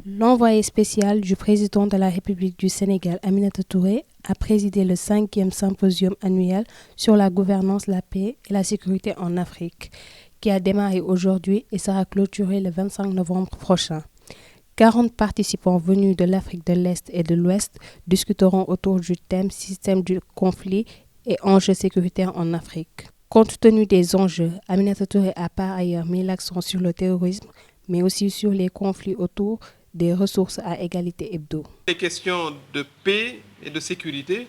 L'envoyé spécial du président de la République du Sénégal, Aminata Touré, a présidé le 5e symposium annuel sur la gouvernance, la paix et la sécurité en Afrique, qui a démarré aujourd'hui et sera clôturé le 25 novembre prochain. 40 participants venus de l'Afrique de l'Est et de l'Ouest discuteront autour du thème système du conflit et enjeux sécuritaires en Afrique. Compte tenu des enjeux, Aminata Touré a par ailleurs mis l'accent sur le terrorisme, mais aussi sur les conflits autour des ressources à égalité hebdo. Les questions de paix et de sécurité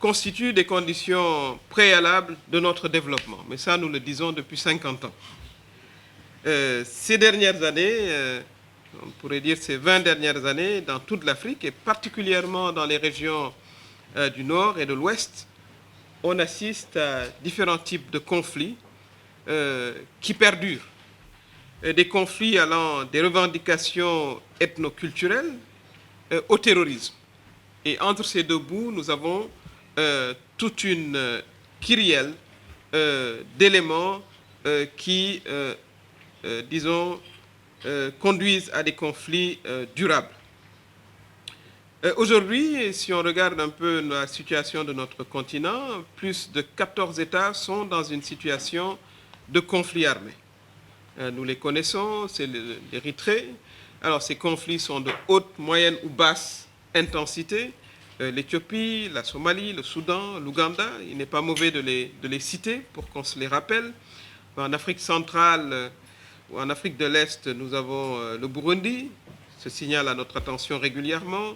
constituent des conditions préalables de notre développement. Mais ça, nous le disons depuis 50 ans. Ces dernières années, on pourrait dire ces 20 dernières années, dans toute l'Afrique, et particulièrement dans les régions du Nord et de l'Ouest, on assiste à différents types de conflits qui perdurent. Des conflits allant des revendications ethnoculturelles au terrorisme. Et entre ces deux bouts, nous avons toute une kyrielle d'éléments qui, conduisent à des conflits durables. Aujourd'hui, si on regarde un peu la situation de notre continent, plus de 14 États sont dans une situation de conflit armé. Nous les connaissons, c'est l'Érythrée. Alors ces conflits sont de haute, moyenne ou basse intensité. L'Éthiopie, la Somalie, le Soudan, l'Ouganda, il n'est pas mauvais de les citer pour qu'on se les rappelle. En Afrique centrale ou en Afrique de l'Est, nous avons le Burundi, se signale à notre attention régulièrement.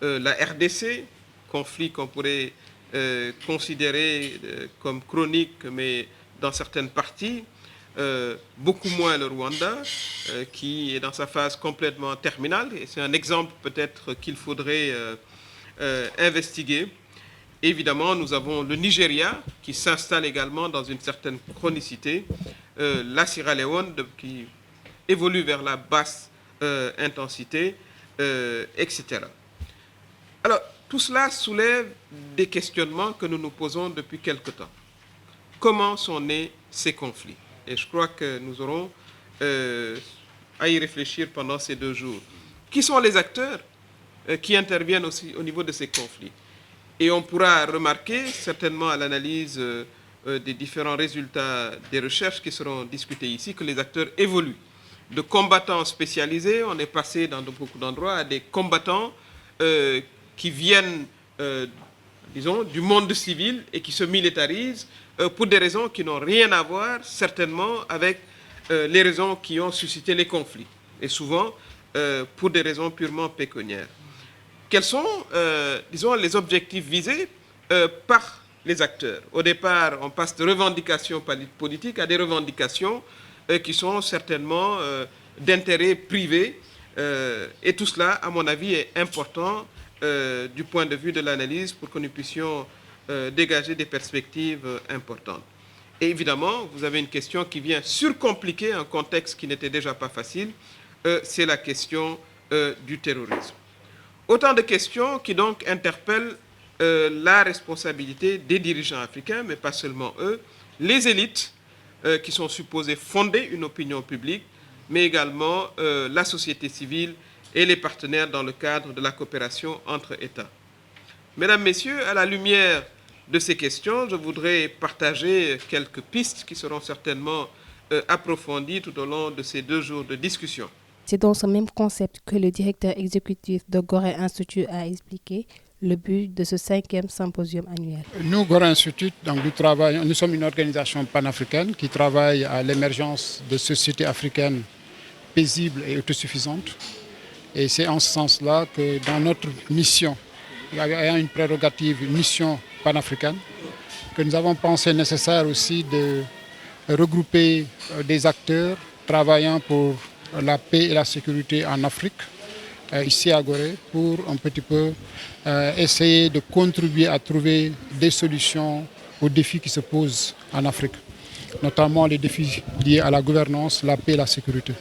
La RDC, conflit qu'on pourrait considérer comme chronique, mais dans certaines parties. Beaucoup moins le Rwanda, qui est dans sa phase complètement terminale. Et c'est un exemple peut-être qu'il faudrait investiguer. Évidemment, nous avons le Nigeria, qui s'installe également dans une certaine chronicité. La Sierra Leone, qui évolue vers la basse intensité, etc. Alors, tout cela soulève des questionnements que nous nous posons depuis quelque temps. Comment sont nés ces conflits ? Et je crois que nous aurons à y réfléchir pendant ces 2 jours. Qui sont les acteurs qui interviennent aussi au niveau de ces conflits ? Et on pourra remarquer, certainement à l'analyse des différents résultats des recherches qui seront discutées ici, que les acteurs évoluent. De combattants spécialisés, on est passé dans beaucoup d'endroits à des combattants qui viennent, du monde civil et qui se militarisent pour des raisons qui n'ont rien à voir, certainement, avec les raisons qui ont suscité les conflits. Et souvent, pour des raisons purement pécuniaires. Quels sont, les objectifs visés par les acteurs ? Au départ, on passe de revendications politiques à des revendications qui sont certainement d'intérêt privé. Et tout cela, à mon avis, est important du point de vue de l'analyse pour que nous puissions dégager des perspectives importantes. Et évidemment, vous avez une question qui vient surcompliquer un contexte qui n'était déjà pas facile, c'est la question du terrorisme. Autant de questions qui donc interpellent la responsabilité des dirigeants africains, mais pas seulement eux, les élites qui sont supposées fonder une opinion publique, mais également la société civile et les partenaires dans le cadre de la coopération entre États. Mesdames, Messieurs, à la lumière de ces questions, je voudrais partager quelques pistes qui seront certainement approfondies tout au long de ces 2 jours de discussion. C'est dans ce même concept que le directeur exécutif de Gorée Institute a expliqué le but de ce 5e symposium annuel. Nous, Gorée Institute, nous sommes une organisation panafricaine qui travaille à l'émergence de sociétés africaines paisibles et autosuffisantes. Et c'est en ce sens-là que dans notre mission, ayant une prérogative, une mission panafricaine, que nous avons pensé nécessaire aussi de regrouper des acteurs travaillant pour la paix et la sécurité en Afrique, ici à Gorée, pour un petit peu essayer de contribuer à trouver des solutions aux défis qui se posent en Afrique, notamment les défis liés à la gouvernance, la paix et la sécurité.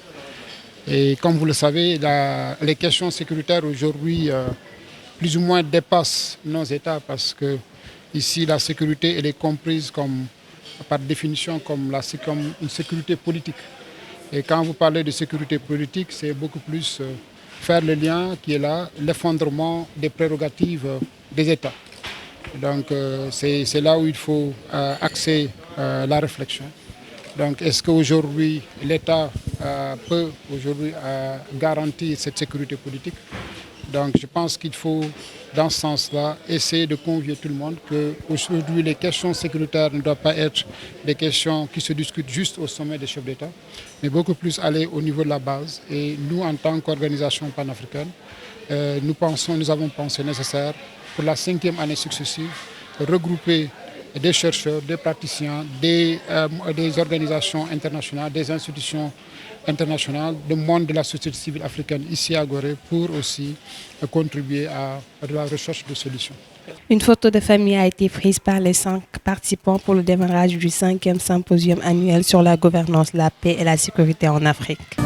Et comme vous le savez, les questions sécuritaires aujourd'hui plus ou moins dépassent nos États parce que ici la sécurité elle est comprise par définition comme une sécurité politique. Et quand vous parlez de sécurité politique, c'est beaucoup plus faire le lien qui est là, l'effondrement des prérogatives des États. Donc c'est là où il faut axer la réflexion. Donc est-ce qu'aujourd'hui l'État peut aujourd'hui garantir cette sécurité politique? Donc je pense qu'il faut, dans ce sens-là, essayer de convier tout le monde qu'aujourd'hui les questions sécuritaires ne doivent pas être des questions qui se discutent juste au sommet des chefs d'État, mais beaucoup plus aller au niveau de la base. Et nous, en tant qu'organisation panafricaine, nous avons pensé nécessaire, pour la 5e année successive, regrouper des chercheurs, des praticiens, des organisations internationales, des institutions internationales, du monde de la société civile africaine ici à Gorée pour aussi contribuer à la recherche de solutions. Une photo de famille a été prise par les 5 participants pour le démarrage du 5e symposium annuel sur la gouvernance, la paix et la sécurité en Afrique.